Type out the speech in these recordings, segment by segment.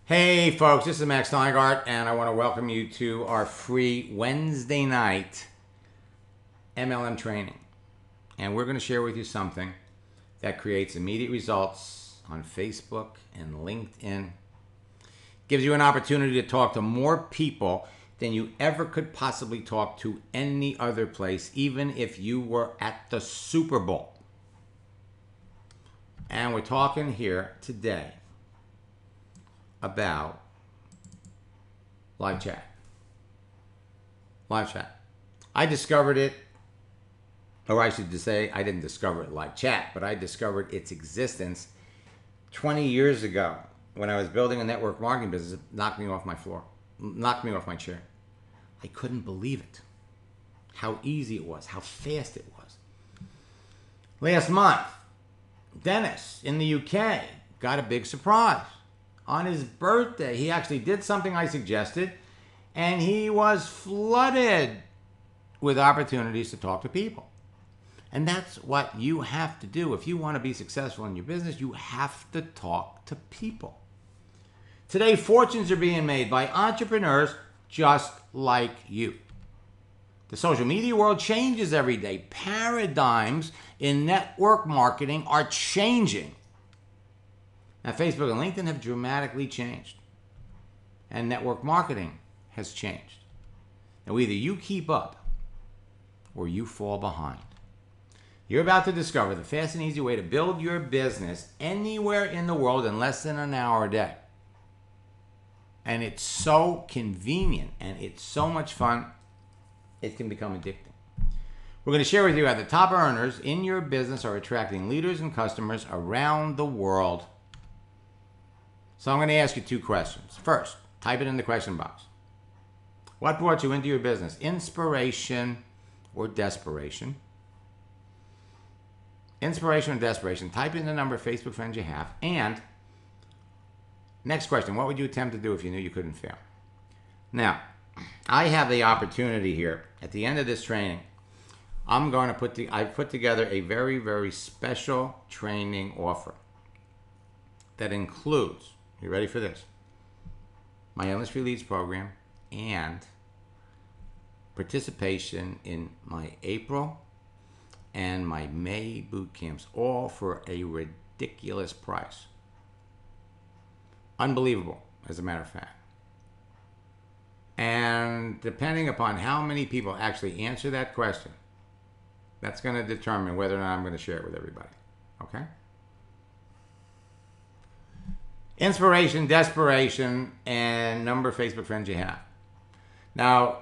Hey folks, this is Max Steingart, and I want to welcome you to our free Wednesday night MLM training. And we're going to share with you something that creates immediate results on Facebook and LinkedIn. Gives you an opportunity to talk to more people than you ever could possibly talk to any other place, even if you were at the Super Bowl. And we're talking here today about live chat. Live chat. I discovered it, or I should just say I didn't discover it live chat, but I discovered its existence 20 years ago when I was building a network marketing business. It knocked me off my floor, knocked me off my chair. I couldn't believe it. How easy it was, how fast it was. Last month, Dennis in the UK got a big surprise. On his birthday, he actually did something I suggested, and he was flooded with opportunities to talk to people. And that's what you have to do. If you want to be successful in your business, you have to talk to people. Today, fortunes are being made by entrepreneurs just like you. The social media world changes every day. Paradigms in network marketing are changing. Now, Facebook and LinkedIn have dramatically changed, and network marketing has changed. Now, either you keep up or you fall behind. You're about to discover the fast and easy way to build your business anywhere in the world in less than an hour a day. And it's so convenient and it's so much fun, it can become addicting. We're going to share with you how the top earners in your business are attracting leaders and customers around the world. So I'm going to ask you two questions. First, type it in the question box. What brought you into your business? Inspiration or desperation? Inspiration or desperation? Type in the number of Facebook friends you have. And next question, what would you attempt to do if you knew you couldn't fail? Now, I have the opportunity here at the end of this training. I'm going to I've put together a very, very special training offer that includes, you ready for this? My Endless Free Leads program and participation in my April and my May boot camps, all for a ridiculous price. Unbelievable, as a matter of fact. And depending upon how many people actually answer that question, that's going to determine whether or not I'm going to share it with everybody. Okay? Inspiration, desperation, and number of Facebook friends you have. Now,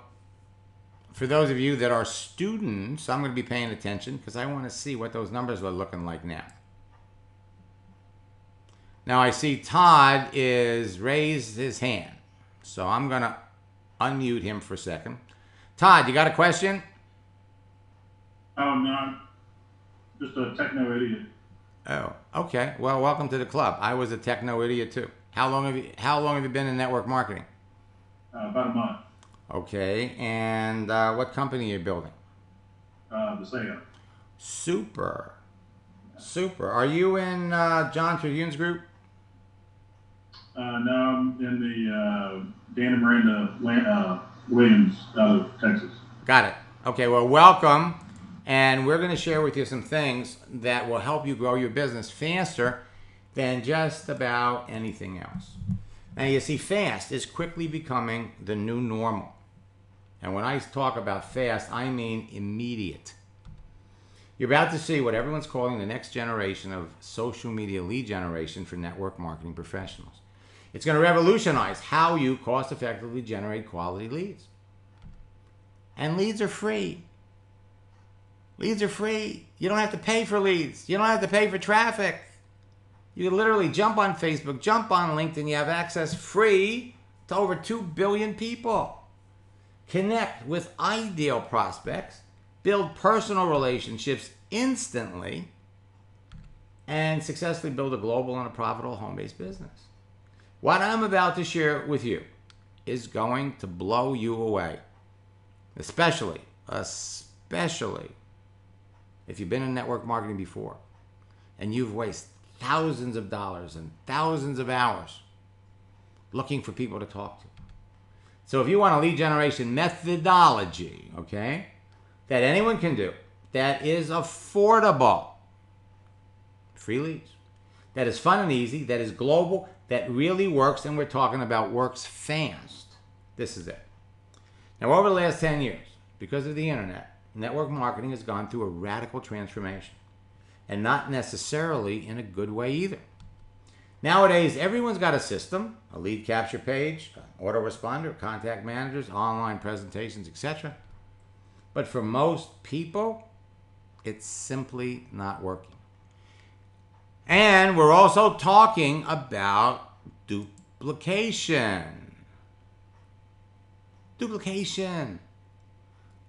for those of you that are students, I'm going to be paying attention because I want to see what those numbers are looking like now. Now, I see Todd is raised his hand, so I'm going to unmute him for a second. Todd, you got a question? No, just a techno idiot. Oh, okay. Well, welcome to the club. I was a techno idiot too. How long have you been in network marketing? About a month. Okay, and what company are you building? The sale. Super. Super. Are you in John Tribune's group? No, I'm in the dynamite Williams out of Texas. Got it. Okay, well, welcome. And we're going to share with you some things that will help you grow your business faster than just about anything else. Now, you see, fast is quickly becoming the new normal. And when I talk about fast, I mean immediate. You're about to see what everyone's calling the next generation of social media lead generation for network marketing professionals. It's going to revolutionize how you cost-effectively generate quality leads. And leads are free. Leads are free. You don't have to pay for leads. You don't have to pay for traffic. You literally jump on Facebook, jump on LinkedIn. You have access free to over 2 billion people. Connect with ideal prospects, build personal relationships instantly, and successfully build a global and a profitable home-based business. What I'm about to share with you is going to blow you away, especially if you've been in network marketing before and you've wasted thousands of dollars and thousands of hours looking for people to talk to. So if you want a lead generation methodology, okay, that anyone can do, that is affordable, free leads, that is fun and easy, that is global, that really works, and we're talking about works fast. This is it. Now, over the last 10 years, because of the internet, network marketing has gone through a radical transformation, and not necessarily in a good way either. Nowadays, everyone's got a system, a lead capture page, autoresponder, contact managers, online presentations, etc. But for most people, it's simply not working. And we're also talking about duplication. Duplication.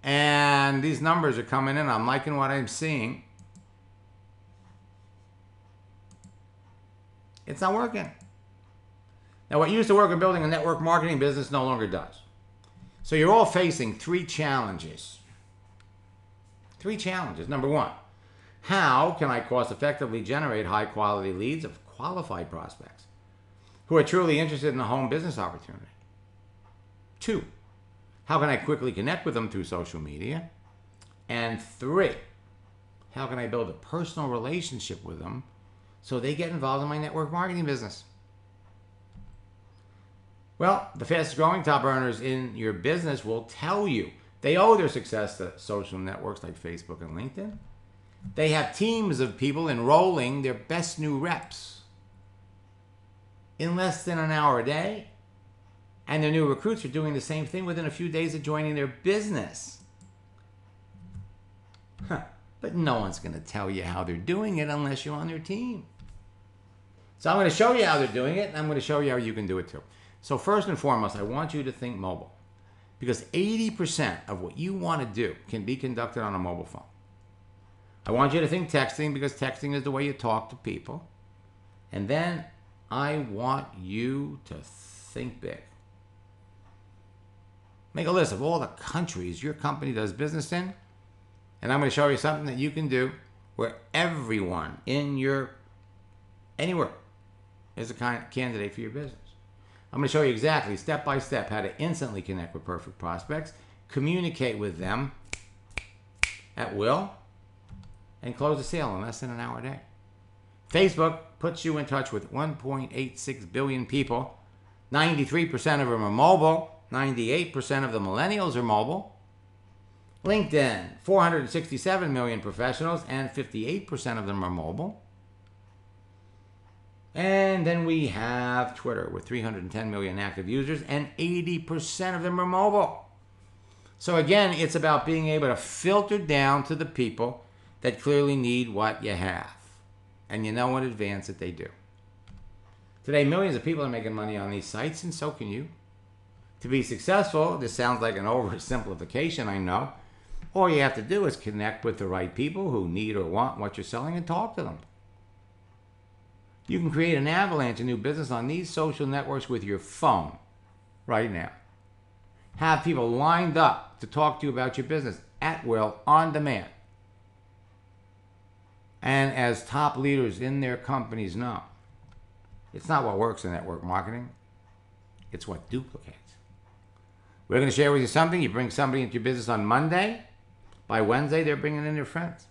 And these numbers are coming in. I'm liking what I'm seeing. It's not working. Now, what used to work in building a network marketing business no longer does. So you're all facing three challenges. Three challenges. Number one, how can I cost effectively generate high quality leads of qualified prospects who are truly interested in a home business opportunity? Two, how can I quickly connect with them through social media? And three, how can I build a personal relationship with them so they get involved in my network marketing business? Well, the fastest growing top earners in your business will tell you they owe their success to social networks like Facebook and LinkedIn. They have teams of people enrolling their best new reps in less than an hour a day. And their new recruits are doing the same thing within a few days of joining their business. But no one's going to tell you how they're doing it unless you're on their team. So I'm going to show you how they're doing it, and I'm going to show you how you can do it too. So first and foremost, I want you to think mobile, because 80% of what you want to do can be conducted on a mobile phone. I want you to think texting, because texting is the way you talk to people. And then I want you to think big. Make a list of all the countries your company does business in, and I'm going to show you something that you can do where everyone in your anywhere is a candidate for your business. I'm going to show you exactly, step by step, how to instantly connect with perfect prospects, communicate with them at will, and close a sale in less than an hour a day. Facebook puts you in touch with 1.86 billion people. 93% of them are mobile. 98% of the millennials are mobile. LinkedIn, 467 million professionals, and 58% of them are mobile. And then we have Twitter with 310 million active users, and 80% of them are mobile. So again, it's about being able to filter down to the people that clearly need what you have. And you know in advance that they do. Today, millions of people are making money on these sites, and so can you. To be successful, this sounds like an oversimplification, I know. All you have to do is connect with the right people who need or want what you're selling and talk to them. You can create an avalanche of new business on these social networks with your phone right now. Have people lined up to talk to you about your business at will, on demand. And as top leaders in their companies know, it's not what works in network marketing, it's what duplicates. We're going to share with you something. You bring somebody into your business on Monday. By Wednesday, they're bringing in their friends.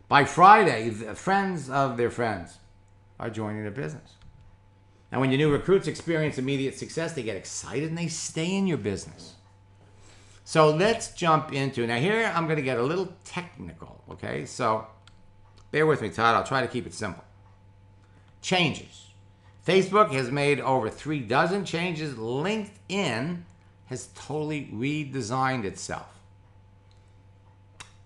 By Friday, the friends of their friends are joining the business. And when your new recruits experience immediate success, they get excited and they stay in your business. So let's jump into, now here I'm going to get a little technical, okay? So bear with me, Todd. I'll try to keep it simple. Changes. Facebook has made over 36 changes. LinkedIn has totally redesigned itself.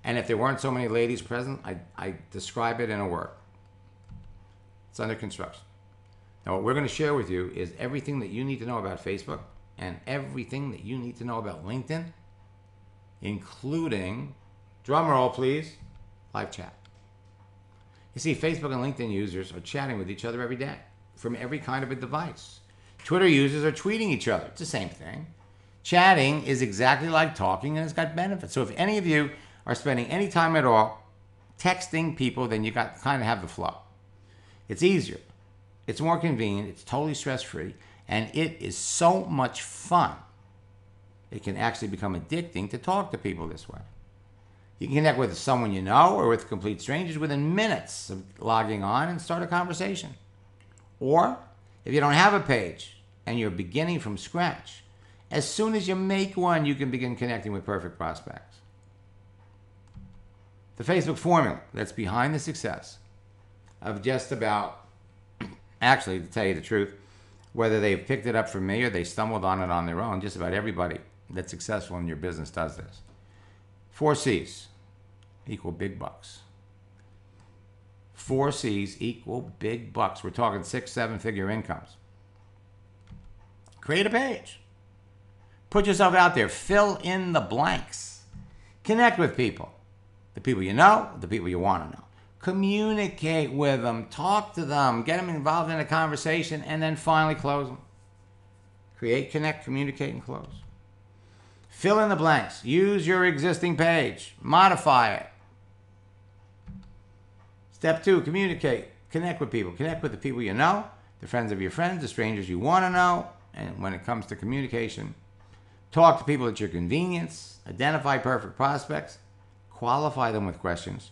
And if there weren't so many ladies present, I describe it in a word. It's under construction. Now, what we're going to share with you is everything that you need to know about Facebook and everything that you need to know about LinkedIn, including, drum roll please, live chat. You see, Facebook and LinkedIn users are chatting with each other every day from every kind of a device. Twitter users are tweeting each other. It's the same thing. Chatting is exactly like talking, and it's got benefits. So if any of you are spending any time at all texting people, then you got kind of have the flow. It's easier. It's more convenient. It's totally stress-free. And it is so much fun. It can actually become addicting to talk to people this way. You can connect with someone you know or with complete strangers within minutes of logging on and start a conversation. Or if you don't have a page and you're beginning from scratch, as soon as you make one, you can begin connecting with perfect prospects. The Facebook formula that's behind the success of just about, actually, to tell you the truth, whether they've picked it up from me or they stumbled on it on their own, just about everybody that's successful in your business does this. 4 C's equal big bucks. 4 C's equal big bucks. We're talking 6-7-figure incomes. Create a page. Put yourself out there. Fill in the blanks. Connect with people. The people you know, the people you want to know. Communicate with them. Talk to them. Get them involved in a conversation, and then finally close them. Create, connect, communicate, and close. Fill in the blanks. Use your existing page. Modify it. Step 2, communicate. Connect with people. Connect with the people you know, the friends of your friends, the strangers you want to know. And when it comes to communication, talk to people at your convenience. Identify perfect prospects. Qualify them with questions.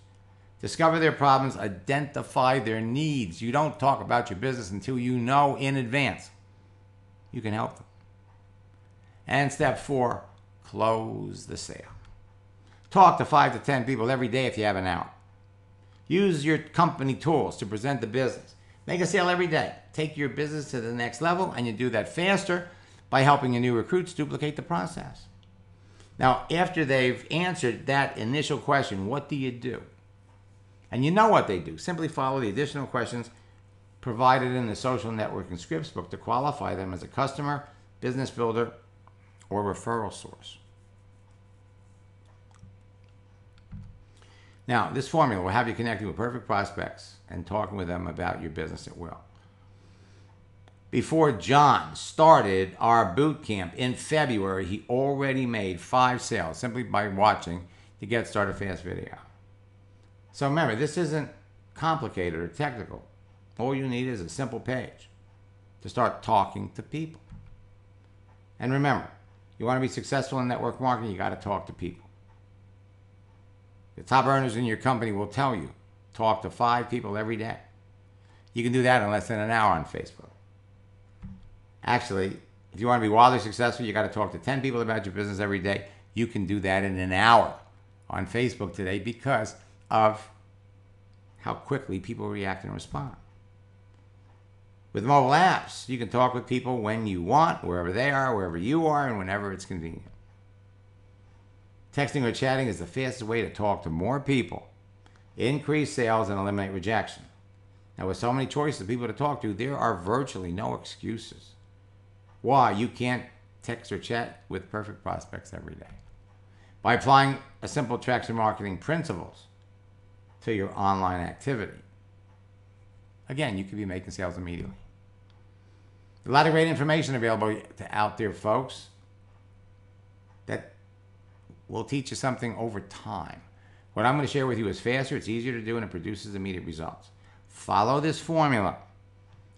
Discover their problems. Identify their needs. You don't talk about your business until you know in advance you can help them. And step 4, close the sale. Talk to 5 to 10 people every day if you have an hour. Use your company tools to present the business. Make a sale every day. Take your business to the next level, and you do that faster by helping your new recruits duplicate the process. Now, after they've answered that initial question, what do you do? And you know what they do. Simply follow the additional questions provided in the social networking scripts book to qualify them as a customer, business builder, or referral source. Now, this formula will have you connecting with perfect prospects and talking with them about your business at will. Before John started our boot camp in February, he already made 5 sales simply by watching the Get Started Fast video. So remember, this isn't complicated or technical. All you need is a simple page to start talking to people. And remember, you want to be successful in network marketing, you got to talk to people. The top earners in your company will tell you, talk to 5 people every day. You can do that in less than an hour on Facebook. Actually, if you want to be wildly successful, you got to talk to 10 people about your business every day. You can do that in an hour on Facebook today because of how quickly people react and respond. With mobile apps, you can talk with people when you want, wherever they are, wherever you are, and whenever it's convenient. Texting or chatting is the fastest way to talk to more people, increase sales, and eliminate rejection. Now, with so many choices of people to talk to, there are virtually no excuses why you can't text or chat with perfect prospects every day. By applying a simple attraction marketing principles to your online activity, again, you could be making sales immediately. A lot of great information available out there, folks, that will teach you something over time. What I'm going to share with you is faster, it's easier to do, and it produces immediate results. Follow this formula,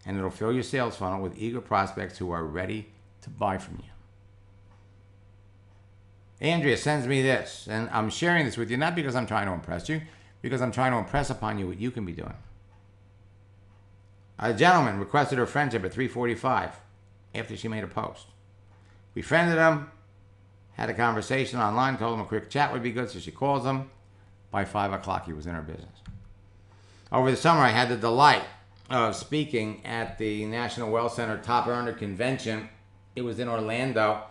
and it'll fill your sales funnel with eager prospects who are ready to buy from you. Andrea sends me this, and I'm sharing this with you not because I'm trying to impress you, because I'm trying to impress upon you what you can be doing. A gentleman requested her friendship at 3:45 after she made a post. We friended him, had a conversation online, told him a quick chat would be good, so she calls him. By 5 o'clock, he was in her business. Over the summer, I had the delight of speaking at the National Wealth Center Top Earner Convention. It was in Orlando,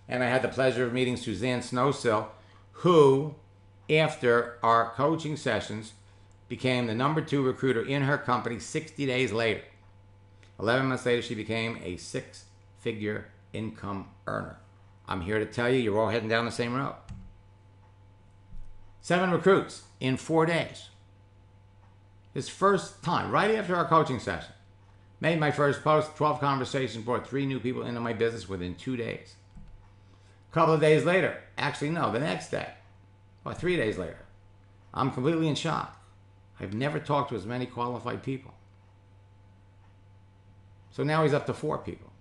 and I had the pleasure of meeting Suzanne Snowsill, who, after our coaching sessions, became the number 2 recruiter in her company 60 days later. 11 months later, she became a 6-figure income earner. I'm here to tell you, you're all heading down the same road. 7 recruits in 4 days. His first time, right after our coaching session. Made my first post, 12 conversations, brought 3 new people into my business within 2 days. A couple of days later, actually no, the next day, or 3 days later, I'm completely in shock. I've never talked to as many qualified people. So now he's up to 4 people.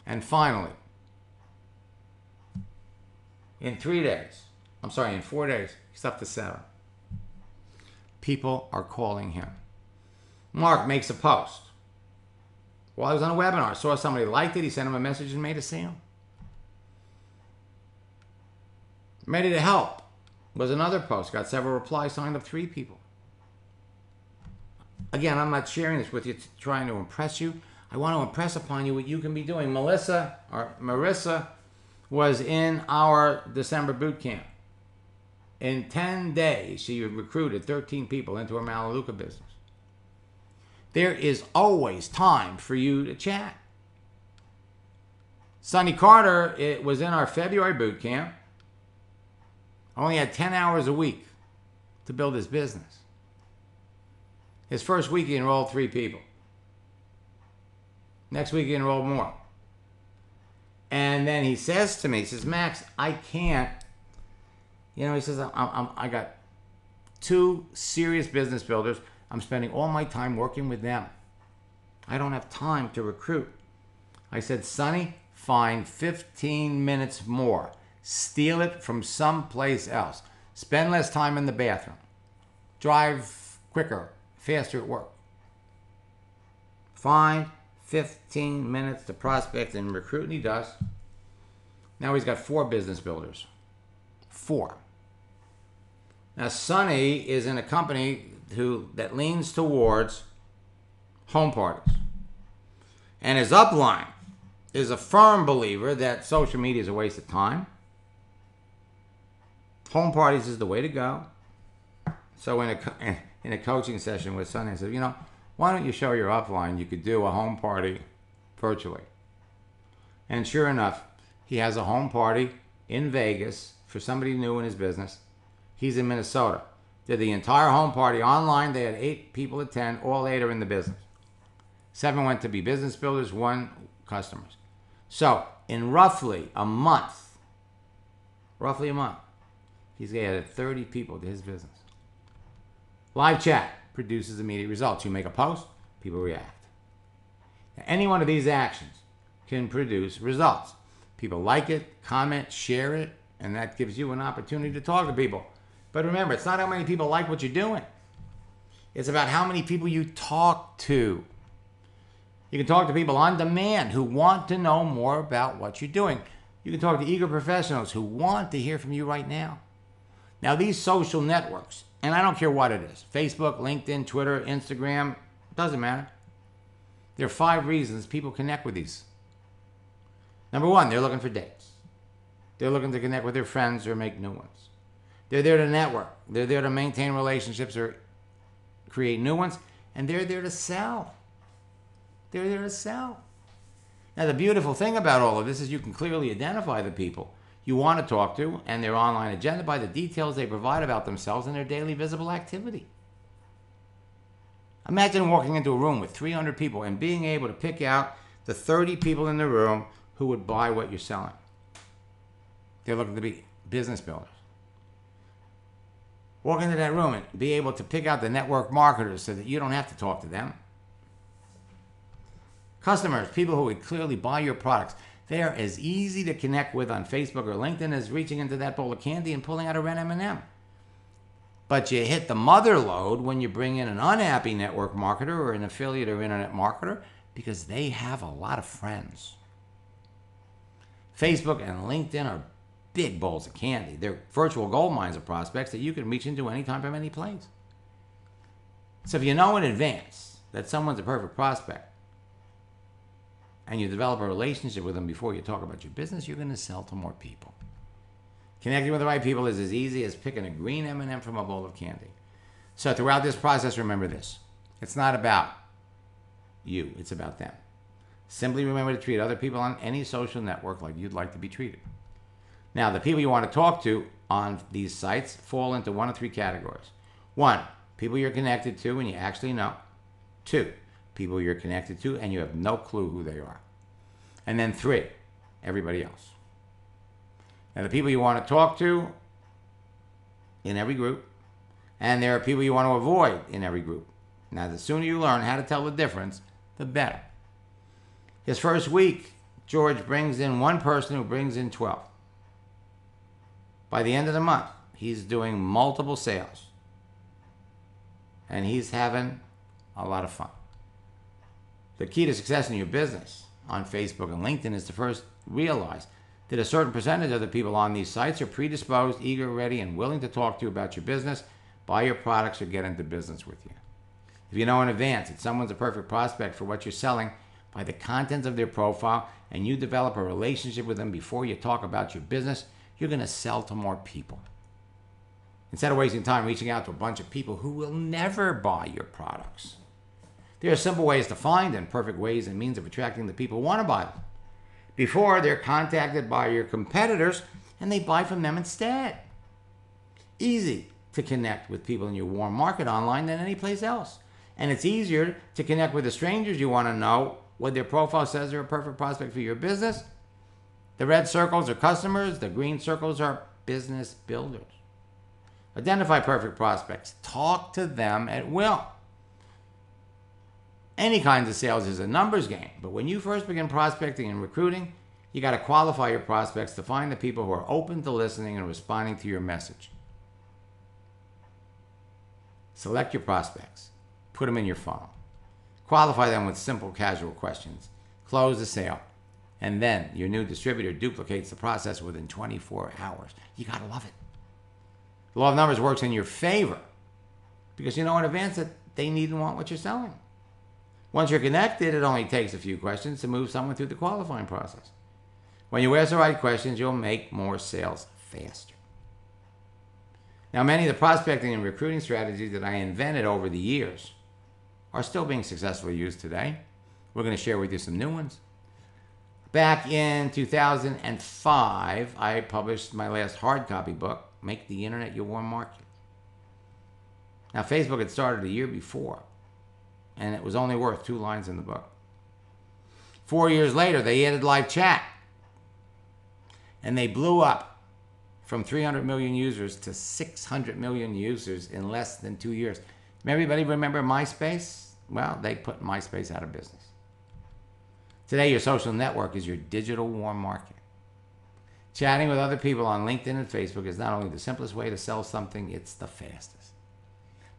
And finally, in 4 days, he's up to 7. People are calling him. Mark makes a post. While he was on a webinar, saw somebody liked it, he sent him a message and made a sale. Ready to help was another post, got several replies, signed up 3 people. Again, I'm not sharing this with you trying to impress you. I want to impress upon you what you can be doing. Marissa was in our December boot camp. In 10 days, she recruited 13 people into her Melaleuca business. There is always time for you to chat. Sonny Carter, it was in our February boot camp. Only had 10 hours a week to build his business. His first week, he enrolled 3 people. Next week, he enrolled more. And then he says to me, he says, Max, I can't. He says, I got 2 serious business builders. I'm spending all my time working with them. I don't have time to recruit. I said, Sonny, find 15 minutes more. Steal it from someplace else. Spend less time in the bathroom. Drive quicker, faster at work. Find 15 minutes to prospect and recruit, and he does. Now he's got 4 business builders. 4. Now Sonny is in a company that leans towards home parties. And his upline is a firm believer that social media is a waste of time. Home parties is the way to go. So in a coaching session with Sonny, I said, why don't you show your upline you could do a home party virtually? And sure enough, he has a home party in Vegas for somebody new in his business. He's in Minnesota. Did the entire home party online. They had 8 people attend. All 8 are in the business. 7 went to be business builders, 1 customers. So in roughly a month, he's added 30 people to his business. Live chat produces immediate results. You make a post, people react. Now, any one of these actions can produce results. People like it, comment, share it, and that gives you an opportunity to talk to people. But remember, it's not how many people like what you're doing. It's about how many people you talk to. You can talk to people on demand who want to know more about what you're doing. You can talk to eager professionals who want to hear from you right now. Now, these social networks, and I don't care what it is, Facebook, LinkedIn, Twitter, Instagram, doesn't matter. There are 5 reasons people connect with these. Number 1, they're looking for dates. They're looking to connect with their friends or make new ones. They're there to network. They're there to maintain relationships or create new ones. And they're there to sell. They're there to sell. Now, the beautiful thing about all of this is you can clearly identify the people you want to talk to and their online agenda by the details they provide about themselves and their daily visible activity. Imagine walking into a room with 300 people and being able to pick out the 30 people in the room who would buy what you're selling. They're looking to be business builders. Walk into that room and be able to pick out the network marketers so that you don't have to talk to them. Customers, people who would clearly buy your products. They are as easy to connect with on Facebook or LinkedIn as reaching into that bowl of candy and pulling out a red M&M. But you hit the mother load when you bring in an unhappy network marketer or an affiliate or internet marketer because they have a lot of friends. Facebook and LinkedIn are big bowls of candy. They're virtual gold mines of prospects that you can reach into anytime from any place. So if you know in advance that someone's a perfect prospect and you develop a relationship with them before you talk about your business, you're going to sell to more people. Connecting with the right people is as easy as picking a green M&M from a bowl of candy. So throughout this process, remember this. It's not about you. It's about them. Simply remember to treat other people on any social network like you'd like to be treated. Now, the people you want to talk to on these sites fall into 1 of 3 categories. 1, people you're connected to and you actually know. 2, people you're connected to and you have no clue who they are. And then 3, everybody else. Now, the people you want to talk to in every group, and there are people you want to avoid in every group. Now, the sooner you learn how to tell the difference, the better. His first week, George brings in one person who brings in 12. By the end of the month, he's doing multiple sales. And he's having a lot of fun. The key to success in your business on Facebook and LinkedIn is to first realize that a certain percentage of the people on these sites are predisposed, eager, ready, and willing to talk to you about your business, buy your products, or get into business with you. If you know in advance that someone's a perfect prospect for what you're selling by the contents of their profile, and you develop a relationship with them before you talk about your business, you're going to sell to more people. Instead of wasting time reaching out to a bunch of people who will never buy your products. There are simple ways to find and perfect ways and means of attracting the people who want to buy them before they're contacted by your competitors and they buy from them instead. Easy to connect with people in your warm market online than any place else. And it's easier to connect with the strangers you want to know what their profile says they're a perfect prospect for your business. The red circles are customers. The green circles are business builders. Identify perfect prospects. Talk to them at will. Any kinds of sales is a numbers game, but when you first begin prospecting and recruiting, you got to qualify your prospects to find the people who are open to listening and responding to your message. Select your prospects. Put them in your funnel. Qualify them with simple, casual questions. Close the sale. And then your new distributor duplicates the process within 24 hours. You got to love it. The law of numbers works in your favor because you know in advance that they need and want what you're selling. Once you're connected, it only takes a few questions to move someone through the qualifying process. When you ask the right questions, you'll make more sales faster. Now, many of the prospecting and recruiting strategies that I invented over the years are still being successfully used today. We're going to share with you some new ones. Back in 2005, I published my last hard copy book, Make the Internet Your Warm Market. Now, Facebook had started a year before, and it was only worth 2 lines in the book. 4 years later, they added live chat, and they blew up from 300 million users to 600 million users in less than 2 years. Everybody remember MySpace? Well, they put MySpace out of business. Today, your social network is your digital warm market. Chatting with other people on LinkedIn and Facebook is not only the simplest way to sell something, it's the fastest.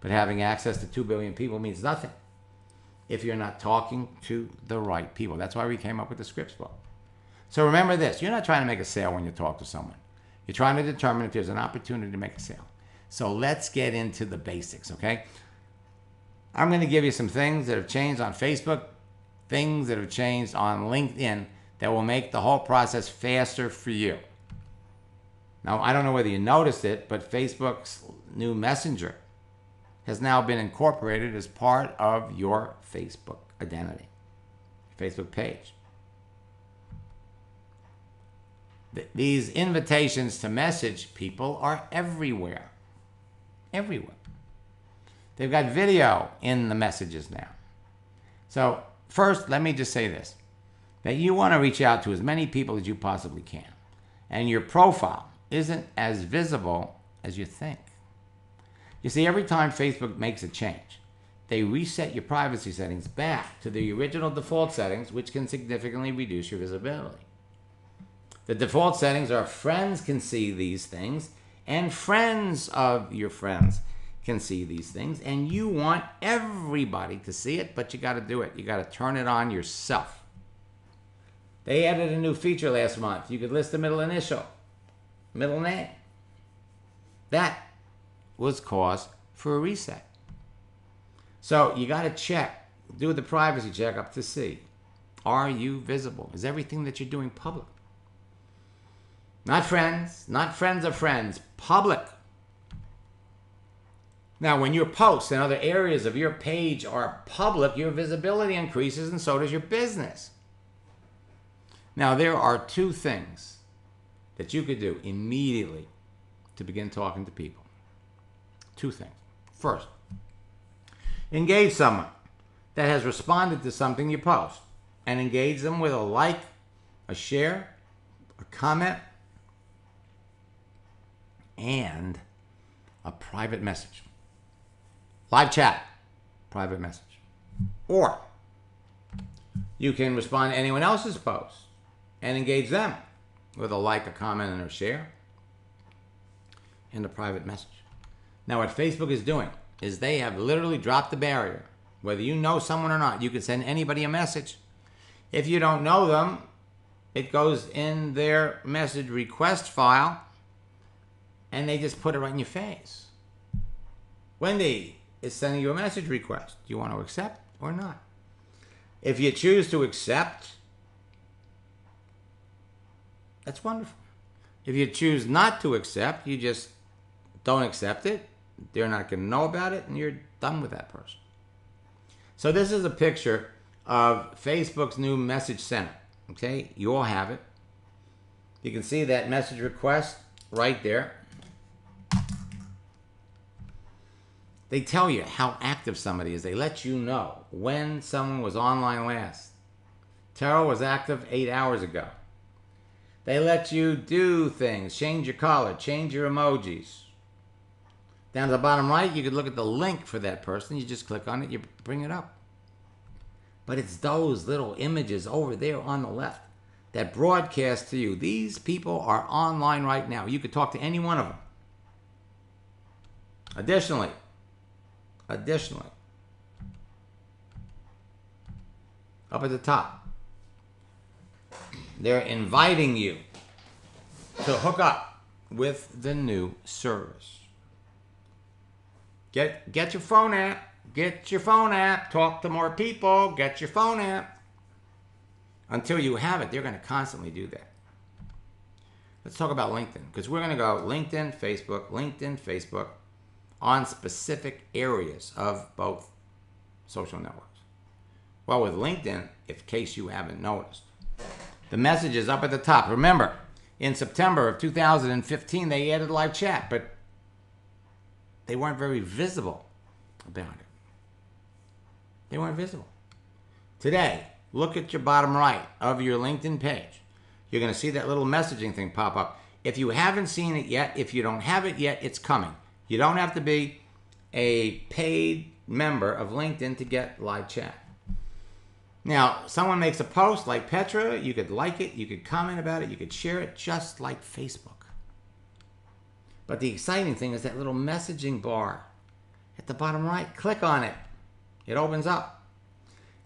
But having access to 2 billion people means nothing if you're not talking to the right people. That's why we came up with the Scripts book. So remember this, you're not trying to make a sale when you talk to someone. You're trying to determine if there's an opportunity to make a sale. So let's get into the basics, okay? I'm going to give you some things that have changed on Facebook, things that have changed on LinkedIn that will make the whole process faster for you. Now, I don't know whether you noticed it, but Facebook's new Messenger has now been incorporated as part of your Facebook identity, Facebook page. These invitations to message people are everywhere. Everywhere. They've got video in the messages now. So first, let me just say this, that you want to reach out to as many people as you possibly can. And your profile isn't as visible as you think. You see, every time Facebook makes a change, they reset your privacy settings back to the original default settings, which can significantly reduce your visibility. The default settings are friends can see these things, and friends of your friends can see these things, and you want everybody to see it, but you got to do it. You got to turn it on yourself. They added a new feature last month. You could list the middle initial, middle name. That was cause for a reset. So you got to check, do the privacy checkup to see, are you visible? Is everything that you're doing public? Not friends of friends, public. Now, when your posts and other areas of your page are public, your visibility increases and so does your business. Now, there are 2 things that you could do immediately to begin talking to people. 2 things. First, engage someone that has responded to something you post and engage them with a like, a share, a comment, and a private message. Live chat, private message. Or you can respond to anyone else's post and engage them with a like, a comment, and a share, and a private message. Now, what Facebook is doing is they have literally dropped the barrier. Whether you know someone or not, you can send anybody a message. If you don't know them, it goes in their message request file, and they just put it right in your face. Wendy is sending you a message request. Do you want to accept or not? If you choose to accept, that's wonderful. If you choose not to accept, you just don't accept it. They're not going to know about it, and you're done with that person. So this is a picture of Facebook's new message center. Okay, you all have it. You can see that message request right there. They tell you how active somebody is. They let you know when someone was online last. Terrell was active 8 hours ago. They let you do things, change your color, change your emojis. Down to the bottom right, you could look at the link for that person. You just click on it, you bring it up. But it's those little images over there on the left that broadcast to you. These people are online right now. You could talk to any one of them. Additionally, up at the top, they're inviting you to hook up with the new service. Get your phone app. Get your phone app. Talk to more people. Get your phone app. Until you have it, they're going to constantly do that. Let's talk about LinkedIn, because we're going to go LinkedIn, Facebook, on specific areas of both social networks. Well, with LinkedIn, in case you haven't noticed, the message is up at the top. Remember, in September of 2015, they added live chat, but they weren't very visible about it. They weren't visible. Today, look at your bottom right of your LinkedIn page. You're going to see that little messaging thing pop up. If you haven't seen it yet, if you don't have it yet, it's coming. You don't have to be a paid member of LinkedIn to get live chat. Now, someone makes a post like Petra, you could like it, you could comment about it, you could share it, just like Facebook. But the exciting thing is that little messaging bar at the bottom right. Click on it. It opens up.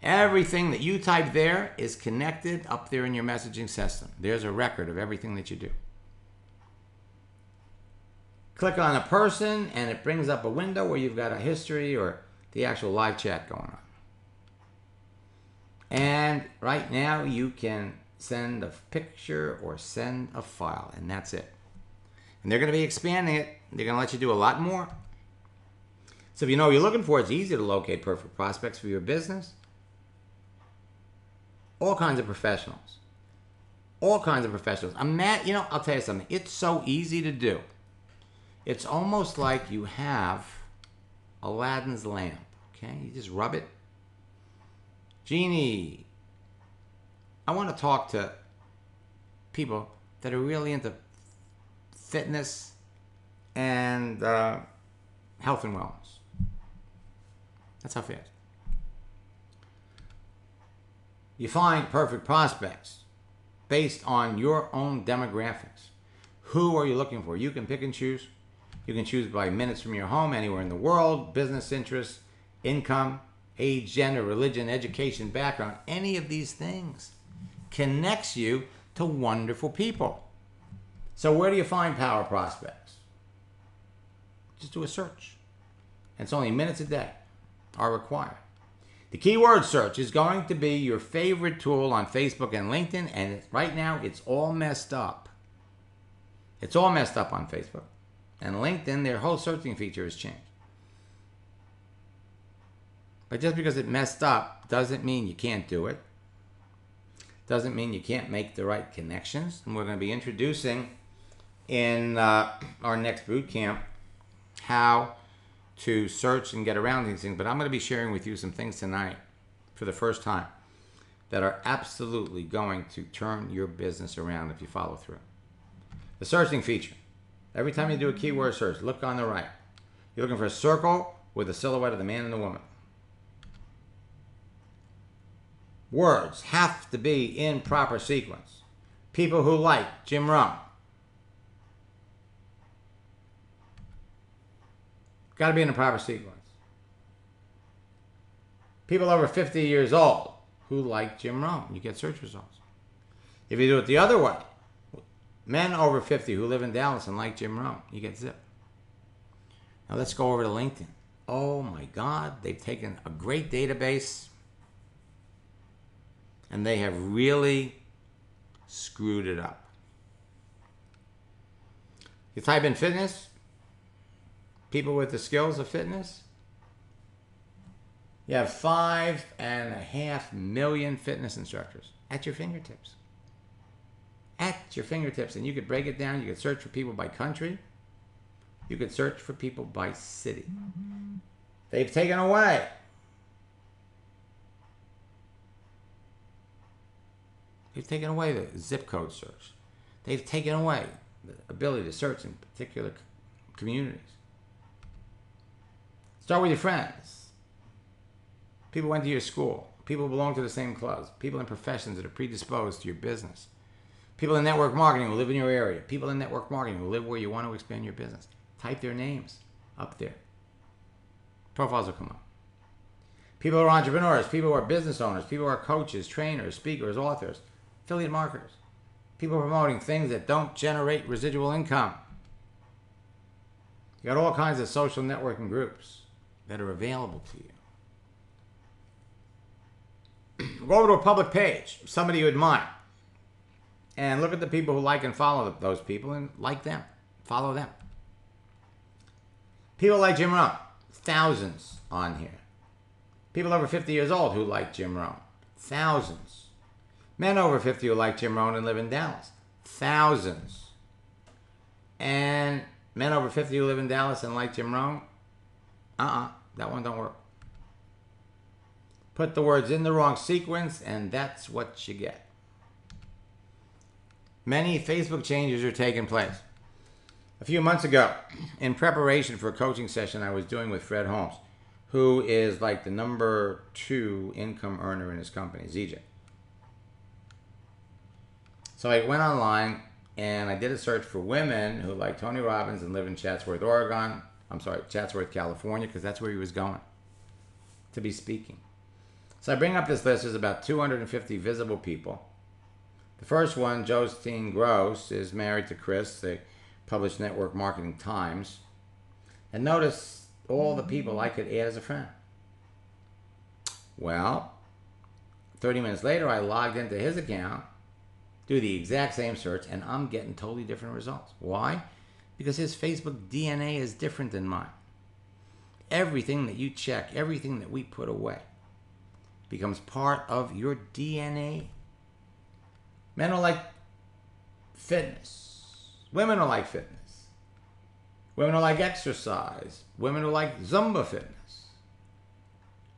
Everything that you type there is connected up there in your messaging system. There's a record of everything that you do. Click on a person and it brings up a window where you've got a history or the actual live chat going on. And right now you can send a picture or send a file, and that's it. And they're going to be expanding it. They're going to let you do a lot more. So if you know what you're looking for, it's easy to locate perfect prospects for your business. All kinds of professionals. All kinds of professionals. I'll tell you something. It's so easy to do. It's almost like you have Aladdin's lamp. Okay? You just rub it. Genie, I want to talk to people that are really into fitness and health and wellness. That's how fast. You find perfect prospects based on your own demographics. Who are you looking for? You can pick and choose. You can choose by minutes from your home, anywhere in the world, business interests, income, age, gender, religion, education, background. Any of these things connects you to wonderful people. So where do you find power prospects? Just do a search. And it's only minutes a day are required. The keyword search is going to be your favorite tool on Facebook and LinkedIn, and right now it's all messed up. It's all messed up on Facebook. And LinkedIn, their whole searching feature has changed. But just because it messed up doesn't mean you can't do it. Doesn't mean you can't make the right connections. And we're going to be introducing in our next boot camp how to search and get around these things. But I'm going to be sharing with you some things tonight for the first time that are absolutely going to turn your business around if you follow through. The searching feature. Every time you do a keyword search, look on the right. You're looking for a circle with a silhouette of the man and the woman. Words have to be in proper sequence. People who like Jim Rohn. Got to be in the proper sequence. People over 50 years old who like Jim Rohn. You get search results. If you do it the other way, men over 50 who live in Dallas and like Jim Rohn, you get zip. Now let's go over to LinkedIn. Oh my God, they've taken a great database and they have really screwed it up. You type in fitness, people with the skills of fitness, you have 5.5 million fitness instructors at your fingertips. At your fingertips. And you could break it down. You could search for people by country. You could search for people by city. They've taken away the zip code search. They've taken away the ability to search in particular communities. Start with your friends. People went to your school. People belong to the same clubs. People in professions that are predisposed to your business. People in network marketing who live in your area. People in network marketing who live where you want to expand your business. Type their names up there. Profiles will come up. People who are entrepreneurs. People who are business owners. People who are coaches, trainers, speakers, authors, affiliate marketers. People promoting things that don't generate residual income. You got all kinds of social networking groups that are available to you. Go over to a public page, somebody you admire, and look at the people who like and follow those people and like them. Follow them. People like Jim Rohn, thousands on here. People over 50 years old who like Jim Rohn, thousands. Men over 50 who like Jim Rohn and live in Dallas, thousands. And men over 50 who live in Dallas and like Jim Rohn, that one don't work. Put the words in the wrong sequence, and that's what you get. Many Facebook changes are taking place. A few months ago, in preparation for a coaching session I was doing with Fred Holmes, who is like the number 2 income earner in his company, ZJ. So I went online and I did a search for women who like Tony Robbins and live in Chatsworth, California, because that's where he was going to be speaking. So I bring up this list. There's about 250 visible people. The first one, Josephine Gross, is married to Chris. They publish Network Marketing Times. And notice all the people I could add as a friend. Well, 30 minutes later, I logged into his account, do the exact same search, and I'm getting totally different results. Why? Because his Facebook DNA is different than mine. Everything that you check, everything that we put away, becomes part of your DNA. Men are like fitness. Women are like fitness. Women are like exercise. Women who like Zumba fitness.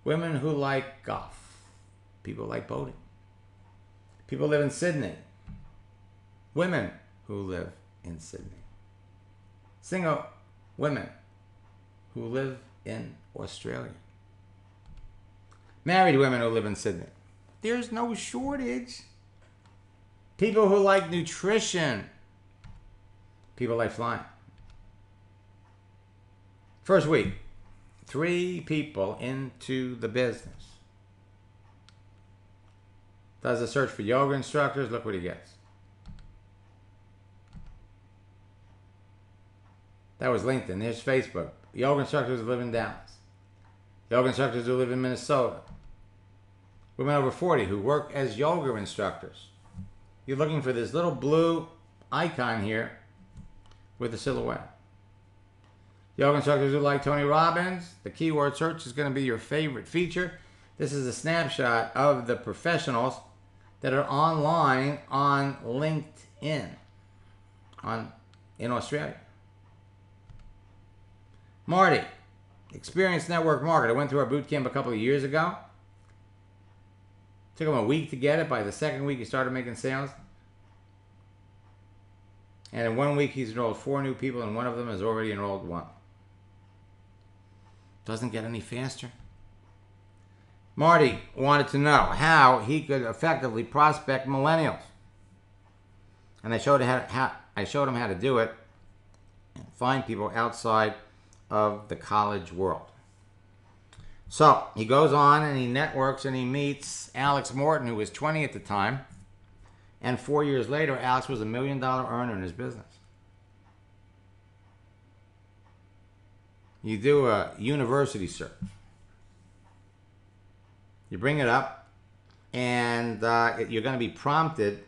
Women who like golf. People like boating. People live in Sydney. Women who live in Sydney. Single women who live in Australia. Married women who live in Sydney. There's no shortage. People who like nutrition. People like flying. First week, 3 people into the business. Does a search for yoga instructors. Look what he gets. That was LinkedIn. There's Facebook. Yoga instructors who live in Dallas. Yoga instructors who live in Minnesota. Women over 40 who work as yoga instructors. You're looking for this little blue icon here with a silhouette. Yoga instructors who like Tony Robbins. The keyword search is going to be your favorite feature. This is a snapshot of the professionals that are online on LinkedIn in Australia. Marty, experienced network marketer. Went through our boot camp a couple of years ago. Took him a week to get it. By the second week, he started making sales. And in 1 week, he's enrolled 4 new people, and one of them has already enrolled 1. Doesn't get any faster. Marty wanted to know how he could effectively prospect millennials. And I showed him how to do it and find people outside of the college world. So he goes on and he networks and he meets Alex Morton, who was 20 at the time. And 4 years later, Alex was $1 million earner in his business. You do a university search. You bring it up, and you're going to be prompted.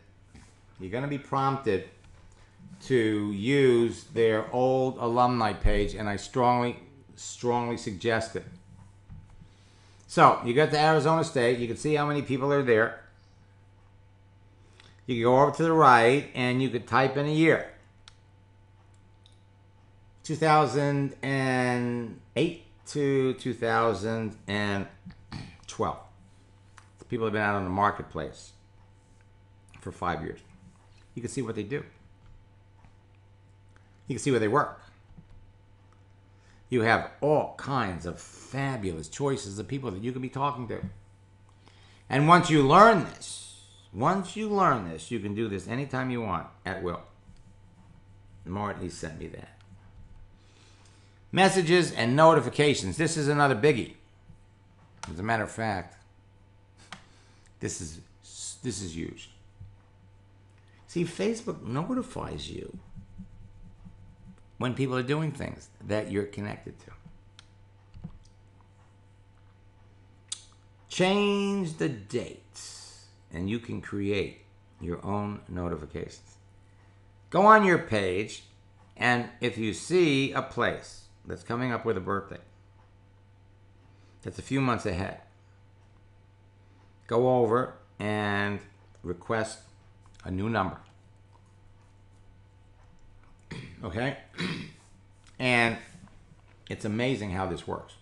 You're going to be prompted to use their old alumni page, and I strongly suggest it. So you get to Arizona State. You can see how many people are there. You can go over to the right, and you could type in a year. 2008 to 2012. The people have been out on the marketplace for 5 years. You can see what they do. You can see where they work. You have all kinds of fabulous choices of people that you can be talking to. And once you learn this, you can do this anytime you want, at will. Martin sent me that. Messages and notifications. This is another biggie. As a matter of fact, this is huge. See, Facebook notifies you when people are doing things that you're connected to. Change the dates, and you can create your own notifications. Go on your page, and if you see a place that's coming up with a birthday that's a few months ahead, go over and request a new number. Okay? And it's amazing how this works.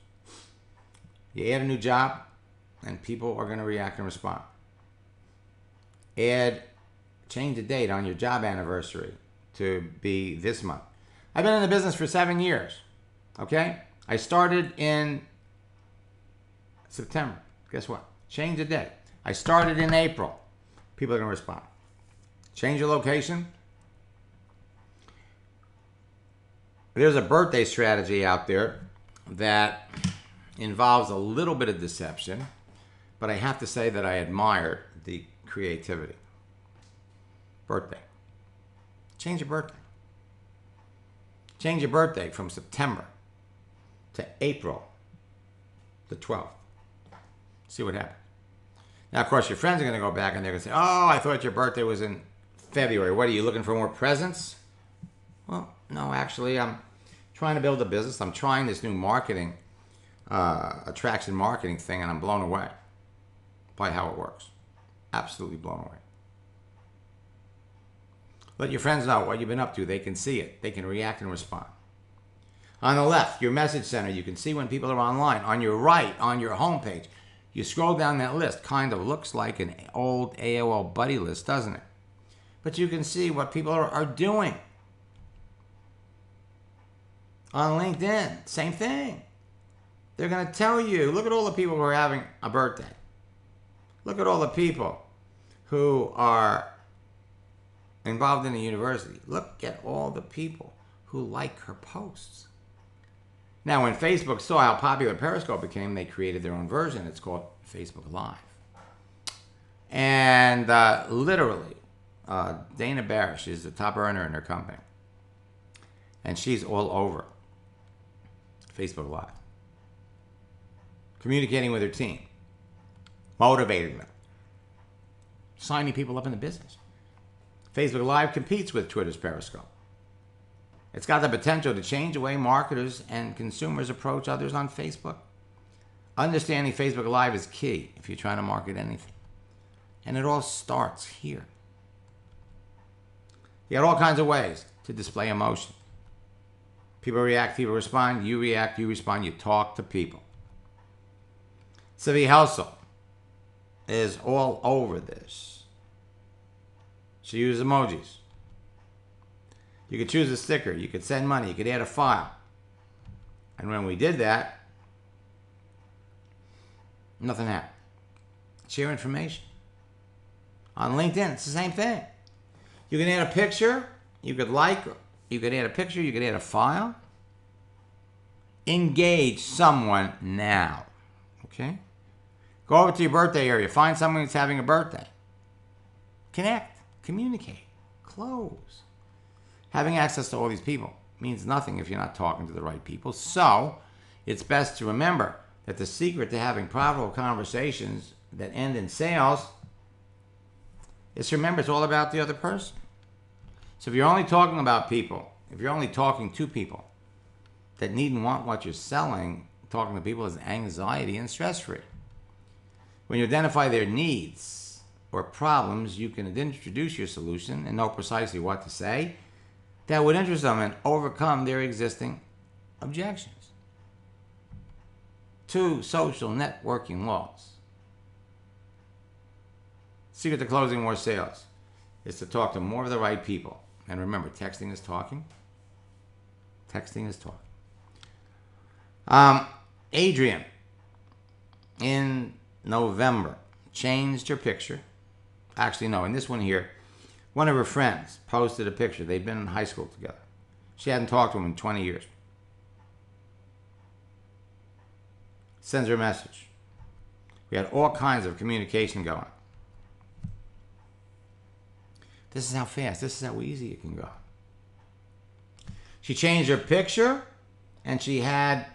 You add a new job, and people are going to react and respond. Change the date on your job anniversary to be this month. I've been in the business for 7 years. Okay? I started in September. Guess what? Change the date. I started in April. People are going to respond. Change your location. There's a birthday strategy out there that involves a little bit of deception, but I have to say that I admire the creativity. Birthday. Change your birthday. Change your birthday from September to April the 12th. See what happens. Now, of course, your friends are going to go back and they're going to say, oh, I thought your birthday was in February. What, are you looking for more presents? Well, no, actually, I'm trying to build a business. I'm trying this new marketing, attraction marketing thing, and I'm blown away by how it works. Absolutely blown away. Let your friends know what you've been up to. They can see it. They can react and respond. On the left, your message center, you can see when people are online. On your right, on your homepage, you scroll down that list. Kind of looks like an old AOL buddy list, doesn't it? But you can see what people are doing. On LinkedIn, same thing. They're going to tell you, look at all the people who are having a birthday. Look at all the people who are involved in a university. Look at all the people who like her posts. Now, when Facebook saw how popular Periscope became, they created their own version. It's called Facebook Live. And literally, Dana Barish is the top earner in her company. And she's all over Facebook Live. Communicating with her team. Motivating them. Signing people up in the business. Facebook Live competes with Twitter's Periscope. It's got the potential to change the way marketers and consumers approach others on Facebook. Understanding Facebook Live is key if you're trying to market anything. And it all starts here. You got all kinds of ways to display emotion. People react, people respond. You react, you respond. You talk to people. Sivi Helsel is all over this. She uses emojis. You could choose a sticker. You could send money. You could add a file. And when we did that, nothing happened. Share information. On LinkedIn, it's the same thing. You can add a picture. You could like. You could add a picture. You could add a file. Engage someone now. Okay? Go over to your birthday area. Find someone that's having a birthday. Connect. Communicate. Close. Having access to all these people means nothing if you're not talking to the right people. So, it's best to remember that the secret to having profitable conversations that end in sales is to remember it's all about the other person. So if you're only talking about people, if you're only talking to people that need and want what you're selling, talking to people is anxiety and stress-free. When you identify their needs or problems, you can introduce your solution and know precisely what to say that would interest them and overcome their existing objections. 2 social networking laws. Secret to closing more sales is to talk to more of the right people. And remember, texting is talking. Texting is talking. Adrian, in November, changed her picture. Actually, no, in this one here, one of her friends posted a picture. They'd been in high school together. She hadn't talked to him in 20 years. Sends her a message. We had all kinds of communication going. This is how fast, this is how easy it can go. She changed her picture, and she had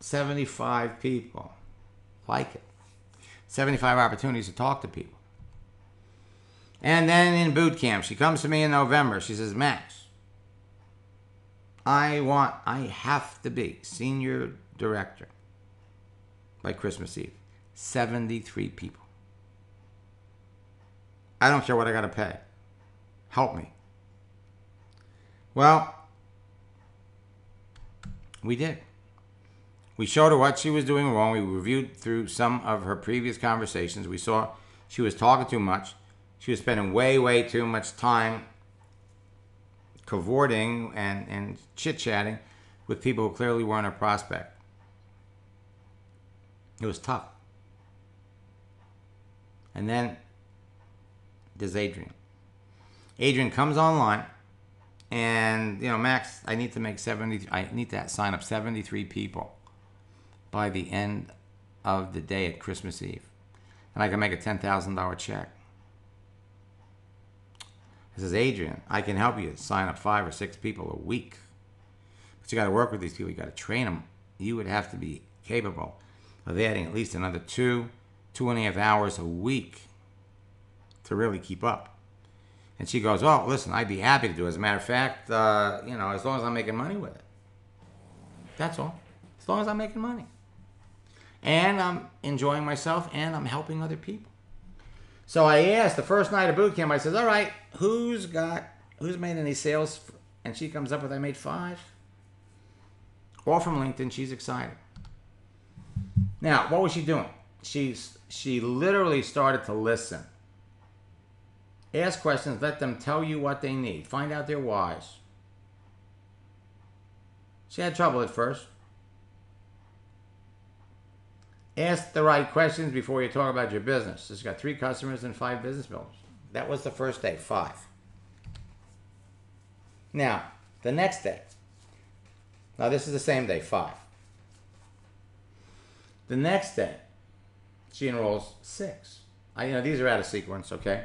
75 people like it. 75 opportunities to talk to people. And then in boot camp, she comes to me in November. She says, Max, I have to be senior director by Christmas Eve. 73 people. I don't care what I got to pay. Help me. Well, we did. We showed her what she was doing wrong. We reviewed through some of her previous conversations. We saw she was talking too much. She was spending way too much time cavorting and chit-chatting with people who clearly weren't a prospect. It was tough. And then there's Adrian. Adrian comes online and, Max, I need to sign up 73 people by the end of the day at Christmas Eve. And I can make a $10,000 check. I says, Adrian, I can help you sign up 5 or 6 people a week. But you got to work with these people. You got to train them. You would have to be capable of adding at least another 2.5 hours a week to really keep up. And she goes, oh, listen, I'd be happy to do it. As a matter of fact, as long as I'm making money with it. That's all. As long as I'm making money. And I'm enjoying myself and I'm helping other people. So I asked the first night of boot camp, I said, all right, who's made any sales? And she comes up with, I made 5. All from LinkedIn. She's excited. Now, what was she doing? She literally started to listen. Ask questions, let them tell you what they need. Find out their whys. She had trouble at first. Ask the right questions before you talk about your business. She's got 3 customers and 5 business builders. That was the first day, 5. Now, the next day. Now, this is the same day, 5. The next day, she enrolls 6. These are out of sequence, okay?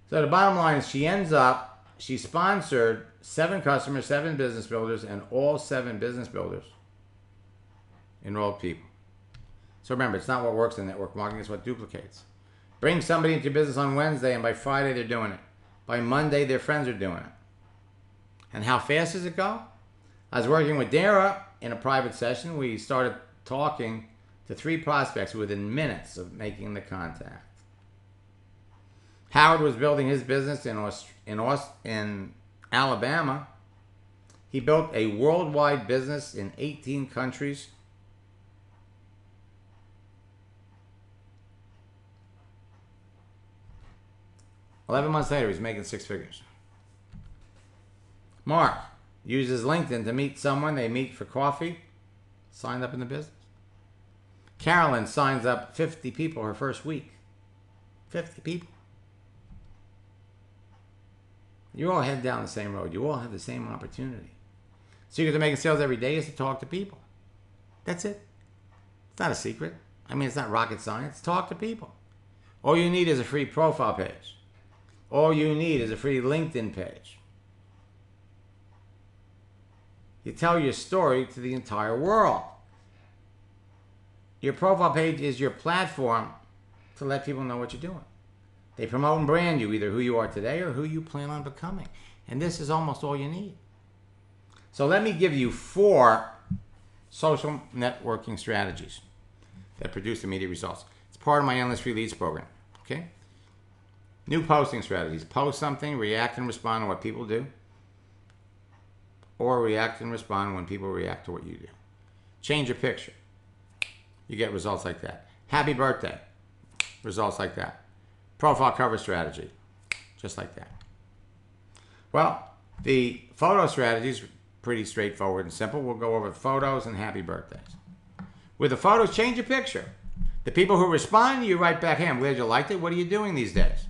So the bottom line is she sponsored 7 customers, 7 business builders, and all 7 business builders enrolled people. So remember, it's not what works in network marketing, it's what duplicates. Bring somebody into your business on Wednesday, and by Friday they're doing it. By Monday, their friends are doing it. And how fast does it go? I was working with Dara in a private session. We started talking to 3 prospects within minutes of making the contact. Howard was building his business in Alabama. He built a worldwide business in 18 countries. $11 months later, he's making 6 figures. Mark uses LinkedIn to meet someone. They meet for coffee. Signed up in the business. Carolyn signs up 50 people her first week. 50 people. You're all heading down the same road. You all have the same opportunity. Secret to making sales every day is to talk to people. That's it. It's not a secret. I mean, it's not rocket science. Talk to people. All you need is a free profile page. All you need is a free LinkedIn page. You tell your story to the entire world. Your profile page is your platform to let people know what you're doing. They promote and brand you, either who you are today or who you plan on becoming. And this is almost all you need. So let me give you 4 social networking strategies that produce immediate results. It's part of my Endless Free Leads program. Okay? New posting strategies. Post something, react and respond to what people do. Or react and respond when people react to what you do. Change your picture. You get results like that. Happy birthday. Results like that. Profile cover strategy. Just like that. Well, the photo strategy is pretty straightforward and simple. We'll go over photos and happy birthdays. With the photos, change your picture. The people who respond, you write back, hey, I'm glad you liked it. What are you doing these days?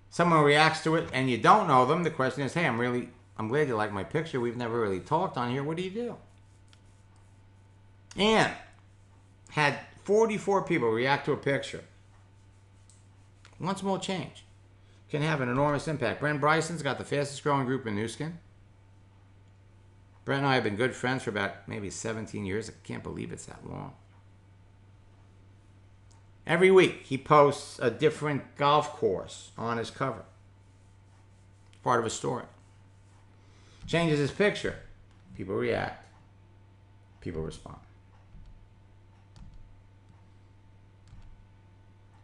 Someone reacts to it and you don't know them. The question is, hey, I'm glad you like my picture. We've never really talked on here. What do you do? And had 44 people react to a picture. One small change can have an enormous impact. Brent Bryson's got the fastest growing group in Nu Skin. Brent and I have been good friends for about maybe 17 years. I can't believe it's that long. Every week he posts a different golf course on his cover. It's part of his story. Changes his picture. People react. People respond.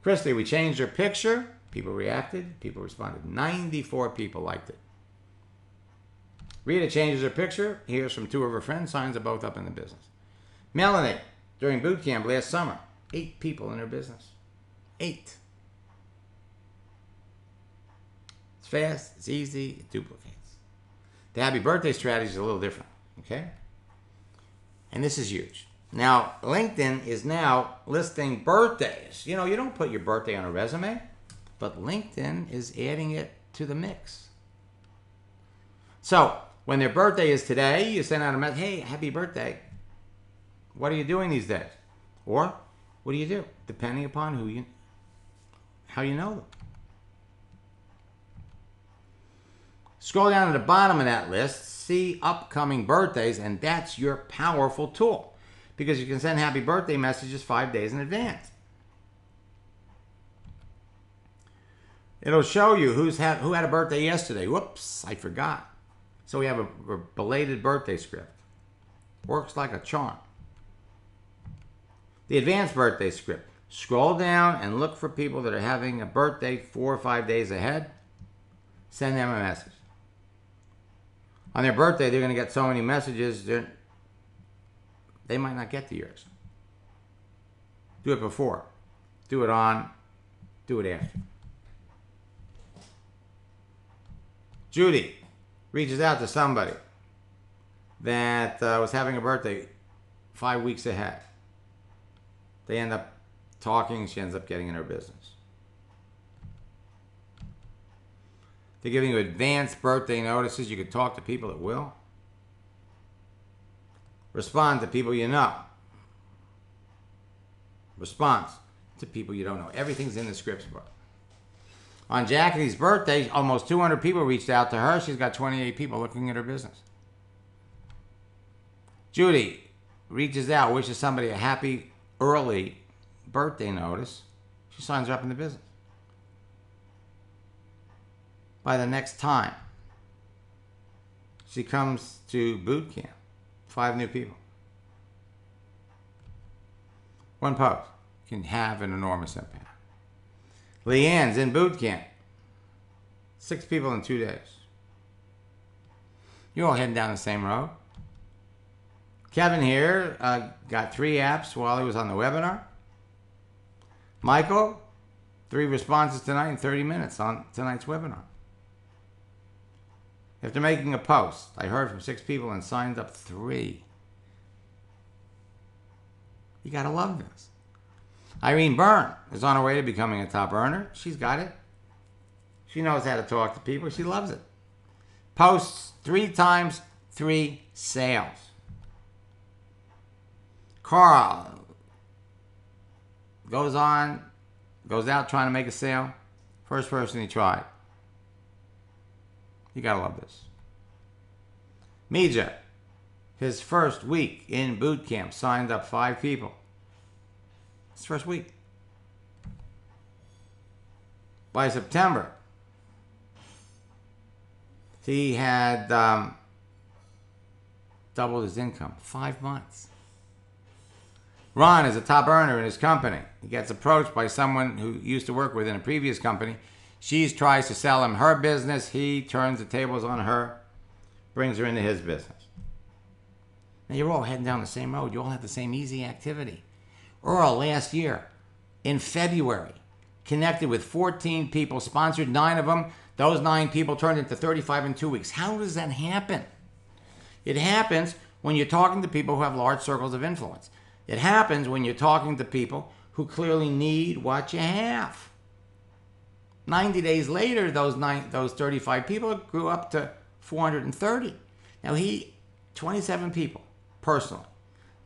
Christy, we changed her picture. People reacted. People responded. 94 people liked it. Rita changes her picture. Hears from 2 of her friends. Signs are both up in the business. Melanie, during boot camp last summer, 8 people in her business. 8. It's fast. It's easy. It duplicates. The happy birthday strategy is a little different. Okay? And this is huge. Now, LinkedIn is now listing birthdays. You know, you don't put your birthday on a resume, but LinkedIn is adding it to the mix. So, when their birthday is today, you send out a message, hey, happy birthday. What are you doing these days? Or, what do you do? Depending upon how you know them. Scroll down to the bottom of that list, see upcoming birthdays, and that's your powerful tool. Because you can send happy birthday messages 5 days in advance. It'll show you who had a birthday yesterday. Whoops, I forgot. So we have a belated birthday script. Works like a charm. The advanced birthday script. Scroll down and look for people that are having a birthday 4 or 5 days ahead. Send them a message. On their birthday, they're going to get so many messages, they might not get to yours. Do it before. Do it on. Do it after. Judy reaches out to somebody that was having a birthday 5 weeks ahead. They end up talking. She ends up getting in her business. They're giving you advanced birthday notices. You can talk to people at will. Respond to people you know. Response to people you don't know. Everything's in the scripts book. On Jackie's birthday, almost 200 people reached out to her. She's got 28 people looking at her business. Judy reaches out, wishes somebody a happy early birthday notice. She signs her up in the business. By the next time she comes to boot camp, 5 new people. One post can have an enormous impact. Leanne's in boot camp. 6 people in 2 days. You're all heading down the same road. Kevin here got 3 apps while he was on the webinar. Michael, 3 responses tonight in 30 minutes on tonight's webinar. After making a post, I heard from 6 people and signed up 3. You gotta love this. Irene Byrne is on her way to becoming a top earner. She's got it. She knows how to talk to people. She loves it. Posts 3 times 3 sales. Carl goes out trying to make a sale. First person he tried. You gotta love this. Mija, his first week in boot camp, signed up 5 people. His first week. By September, he had doubled his income. 5 months. Ron is a top earner in his company. He gets approached by someone who used to work with in a previous company. She tries to sell him her business. He turns the tables on her, brings her into his business. Now you're all heading down the same road. You all have the same easy activity. Earl last year, in February, connected with 14 people, sponsored 9 of them. Those 9 people turned into 35 in 2 weeks. How does that happen? It happens when you're talking to people who have large circles of influence. It happens when you're talking to people who clearly need what you have. 90 days later, those 35 people grew up to 430. Now 27 people, personally.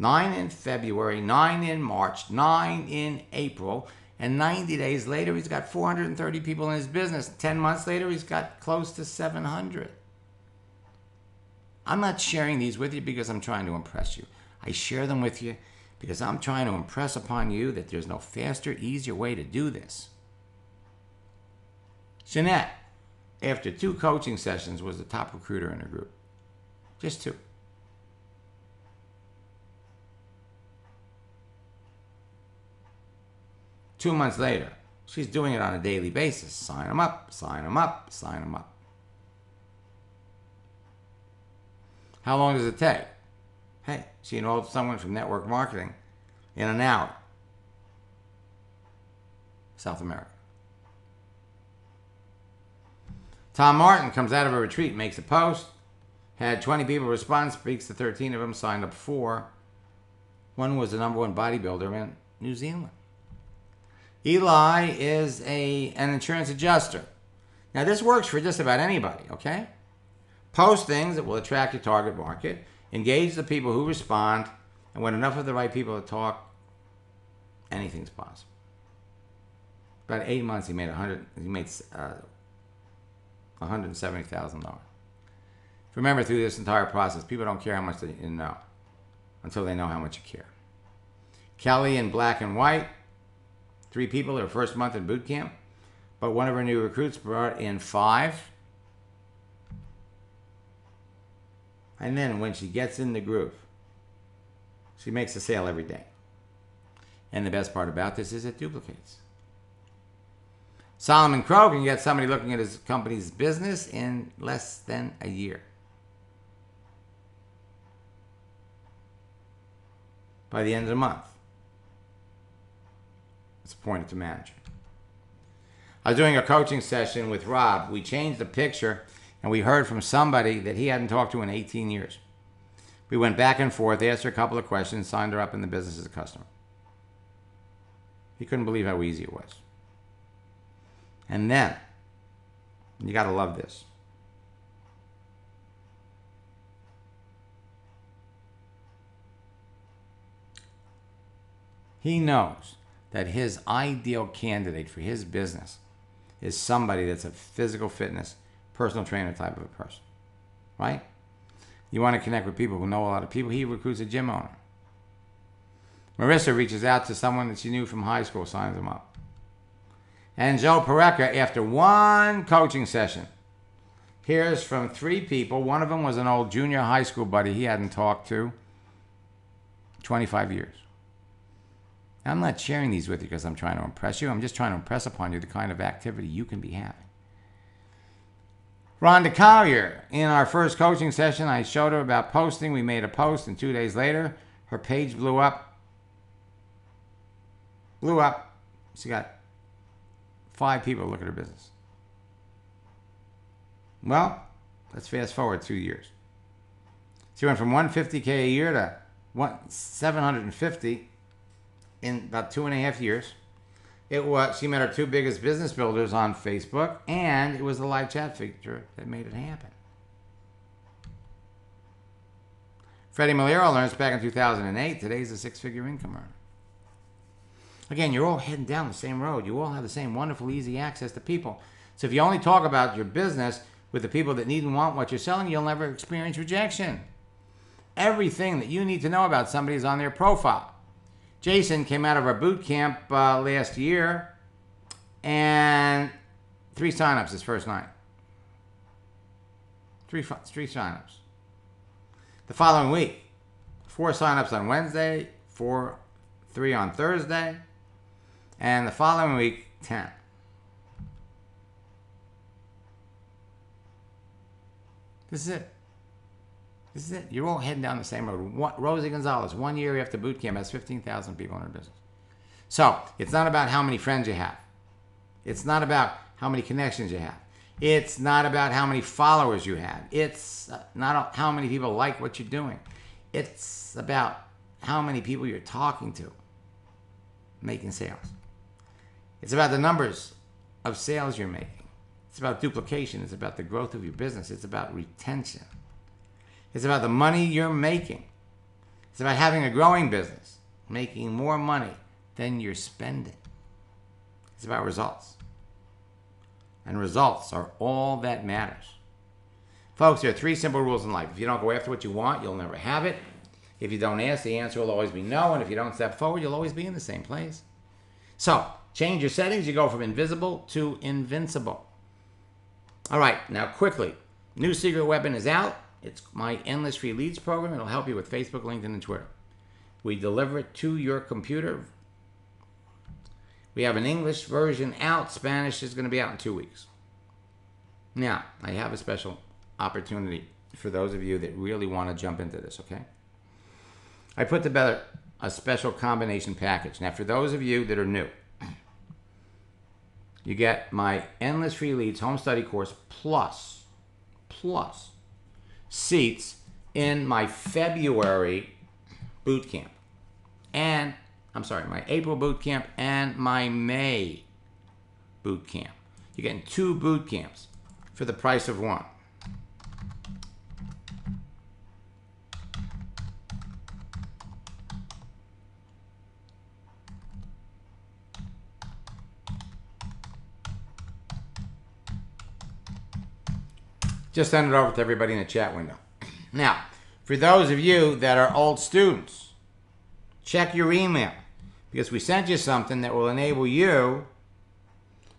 9 in February, 9 in March, 9 in April, and 90 days later, he's got 430 people in his business. 10 months later, he's got close to 700. I'm not sharing these with you because I'm trying to impress you. I share them with you because I'm trying to impress upon you that there's no faster, easier way to do this. Jeanette, after 2 coaching sessions, was the top recruiter in her group. Just 2. Two months later, she's doing it on a daily basis. Sign them up, sign them up, sign them up. How long does it take? Hey, she enrolled someone from network marketing in an hour. South America. Tom Martin comes out of a retreat, makes a post, had 20 people respond, speaks to 13 of them, signed up 4. One was the #1 bodybuilder in New Zealand. Eli is an insurance adjuster. Now this works for just about anybody, okay? Post things that will attract your target market, engage the people who respond, and when enough of the right people to talk, anything's possible. About 8 months, he made $170,000. Remember, through this entire process, people don't care how much they know until they know how much you care. Kelly in black and white, 3 people their first month in boot camp, but one of her new recruits brought in 5. And then when she gets in the groove, she makes a sale every day. And the best part about this is it duplicates. Solomon Crow can get somebody looking at his company's business in less than a year. By the end of the month. It's appointed to manager. I was doing a coaching session with Rob. We changed the picture and we heard from somebody that he hadn't talked to in 18 years. We went back and forth, asked her a couple of questions, signed her up in the business as a customer. He couldn't believe how easy it was. And then, you got to love this. He knows that his ideal candidate for his business is somebody that's a physical fitness, personal trainer type of a person, right? You want to connect with people who know a lot of people. He recruits a gym owner. Marissa reaches out to someone that she knew from high school, signs them up. And Joe Pareca, after 1 coaching session, hears from 3 people. One of them was an old junior high school buddy he hadn't talked to 25 years. I'm not sharing these with you because I'm trying to impress you. I'm just trying to impress upon you the kind of activity you can be having. Rhonda Collier, in our first coaching session, I showed her about posting. We made a post, and 2 days later, her page blew up. Blew up. She got 5 people look at her business. Well, let's fast forward 2 years. She went from $150K a year to $750 in about 2.5 years. She met her 2 biggest business builders on Facebook, and it was the live chat feature that made it happen. Freddie Malero learns back in 2008. Today's a six-figure income earner. Again, you're all heading down the same road. You all have the same wonderful, easy access to people. So if you only talk about your business with the people that need and want what you're selling, you'll never experience rejection. Everything that you need to know about somebody is on their profile. Jason came out of our boot camp last year, and 3 signups his first night. Three signups. The following week, 4 signups on Wednesday, 3 on Thursday, and the following week, 10. This is it. This is it. You're all heading down the same road. Rosie Gonzalez, 1 year after boot camp, has 15,000 people in her business. So it's not about how many friends you have. It's not about how many connections you have. It's not about how many followers you have. It's not how many people like what you're doing. It's about how many people you're talking to making sales. It's about the numbers of sales you're making. It's about duplication. It's about the growth of your business. It's about retention. It's about the money you're making. It's about having a growing business, making more money than you're spending. It's about results. And results are all that matters. Folks, there are 3 simple rules in life. If you don't go after what you want, you'll never have it. If you don't ask, the answer will always be no. And if you don't step forward, you'll always be in the same place. So, change your settings. You go from invisible to invincible. All right, now quickly. New secret weapon is out. It's my Endless Free Leads program. It'll help you with Facebook, LinkedIn, and Twitter. We deliver it to your computer. We have an English version out. Spanish is going to be out in 2 weeks. Now, I have a special opportunity for those of you that really want to jump into this, okay? I put together a special combination package. Now, for those of you that are new, you get my Endless Free Leads home study course plus seats in my February boot camp. And, my April boot camp and my May boot camp. You're getting 2 boot camps for the price of 1. Just send it over to everybody in the chat window. Now, for those of you that are old students, check your email, because we sent you something that will enable you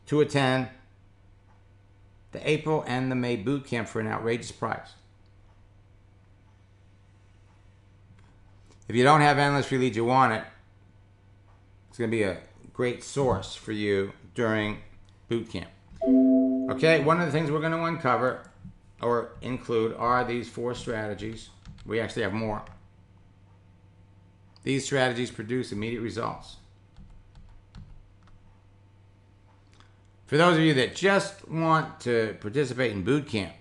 to attend the April and the May boot camp for an outrageous price. If you don't have Endless Free Leads, you want it. It's going to be a great source for you during boot camp. Okay, one of the things we're going to uncover or include are these 4 strategies. We actually have more. These strategies produce immediate results. For those of you that just want to participate in boot camp,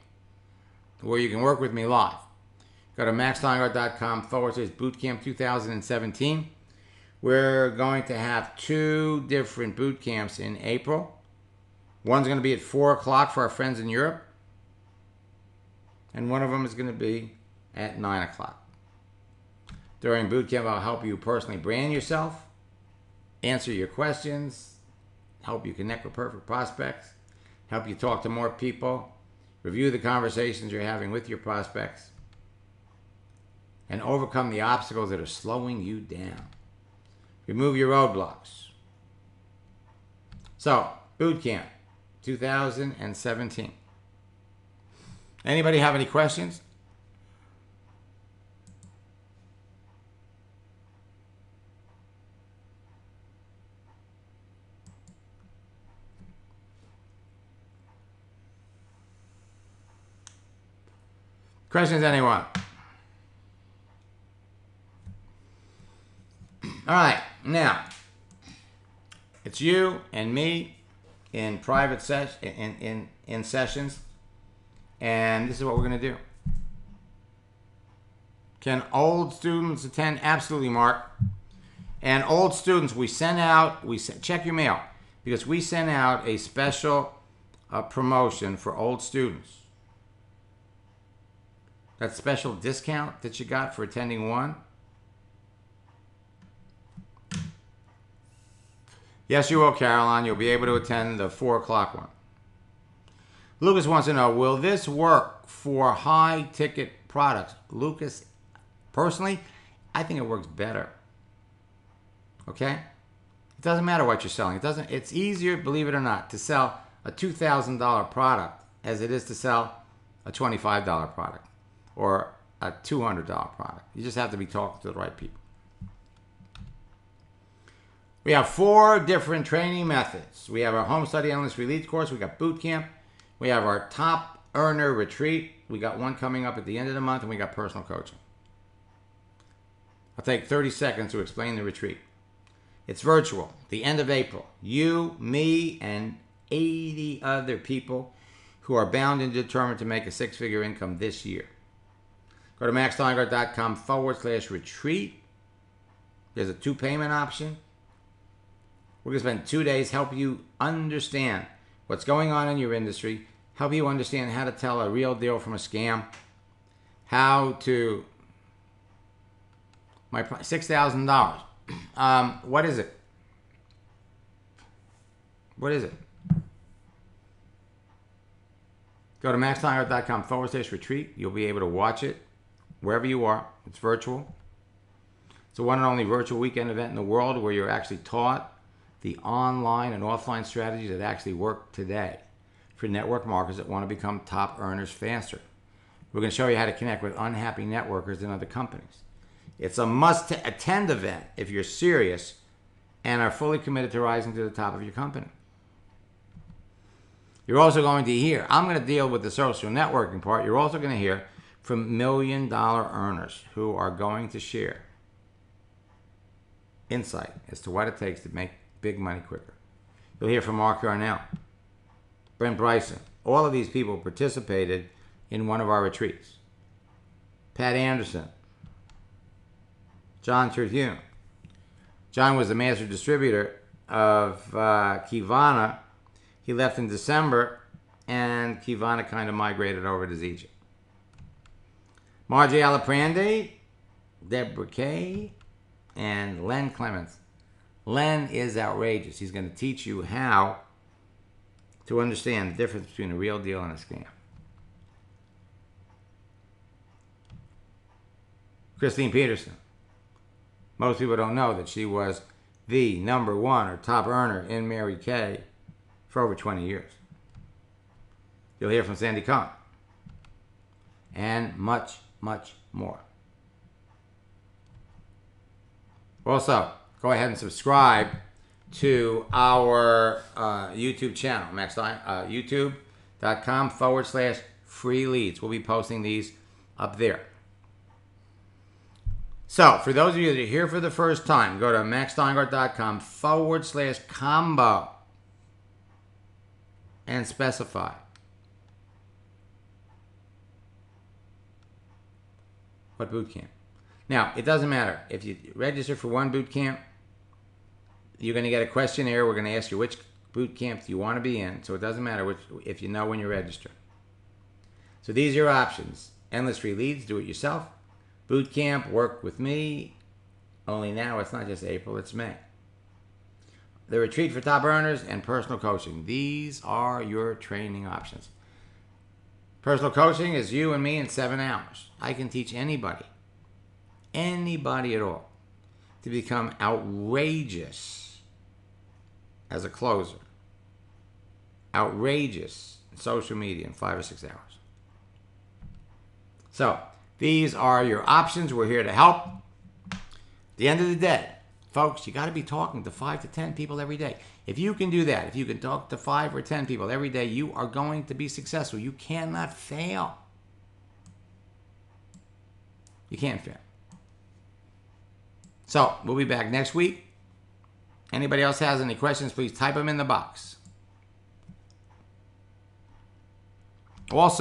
where you can work with me live, go to maxsteingart.com/bootcamp 2017. We're going to have 2 different boot camps in April. One's going to be at 4 o'clock for our friends in Europe. And one of them is going to be at 9 o'clock. During boot camp, I'll help you personally brand yourself, answer your questions, help you connect with perfect prospects, help you talk to more people, review the conversations you're having with your prospects, and overcome the obstacles that are slowing you down. Remove your roadblocks. So, boot camp 2017. Anybody have any questions? Questions, anyone? All right, now it's you and me in private in sessions, and this is what we're going to do. Can old students attend? Absolutely, Mark. And old students, check your mail, because we sent out a special promotion for old students. That special discount that you got for attending one? Yes, you will, Caroline. You'll be able to attend the 4 o'clock one. Lucas wants to know, will this work for high-ticket products? Lucas, personally, I think it works better. Okay? It doesn't matter what you're selling. It's easier, believe it or not, to sell a $2,000 product as it is to sell a $25 product or a $200 product. You just have to be talking to the right people. We have 4 different training methods. We have our home study endless leads course. We got boot camp. We have our top earner retreat. We got one coming up at the end of the month, and we got personal coaching. I'll take 30 seconds to explain the retreat. It's virtual, the end of April. You, me, and 80 other people who are bound and determined to make a 6-figure income this year. Go to maxsteingart.com/retreat. There's a 2-payment option. We're going to spend 2 days help you understand what's going on in your industry, help you understand how to tell a real deal from a scam, how to... My $6,000. What is it? What is it? Go to maxsteingart.com/retreat. You'll be able to watch it wherever you are. It's virtual. It's the one and only virtual weekend event in the world where you're actually taught the online and offline strategies that actually work today for network marketers that want to become top earners faster. We're going to show you how to connect with unhappy networkers in other companies. It's a must-attend event if you're serious and are fully committed to rising to the top of your company. You're also going to hear, I'm going to deal with the social networking part. You're also going to hear from $1 million earners who are going to share insight as to what it takes to make big money quicker. You'll hear from Mark Yarnell, Brent Bryson. All of these people participated in one of our retreats. Pat Anderson, John Terhune. John was the master distributor of Kivana. He left in December, and Kivana kind of migrated over to Zija. Margie Alaprande, Deborah Kay, and Len Clements. Len is outrageous. He's going to teach you how to understand the difference between a real deal and a scam. Christine Peterson. Most people don't know that she was the #1 or top earner in Mary Kay for over 20 years. You'll hear from Sandy Cohn. And much, much more. Also, go ahead and subscribe to our YouTube channel, youtube.com/free leads. We'll be posting these up there. So, for those of you that are here for the first time, go to maxsteingart.com/combo and specify. What boot camp? Now, it doesn't matter. If you register for one boot camp, you're going to get a questionnaire. We're going to ask you which boot camp you want to be in. So it doesn't matter which, if you know when you register. So these are your options. Endless free leads, do it yourself. Boot camp, work with me. Only now it's not just April, it's May. The retreat for top earners and personal coaching. These are your training options. Personal coaching is you and me in 7 hours. I can teach anybody at all, to become outrageous as a closer. Outrageous in social media in 5 or 6 hours. So, these are your options. We're here to help. At the end of the day, folks, you got to be talking to 5 to 10 people every day. If you can do that, if you can talk to 5 or 10 people every day, you are going to be successful. You cannot fail. You can't fail. So, we'll be back next week. Anybody else has any questions, please type them in the box. Also,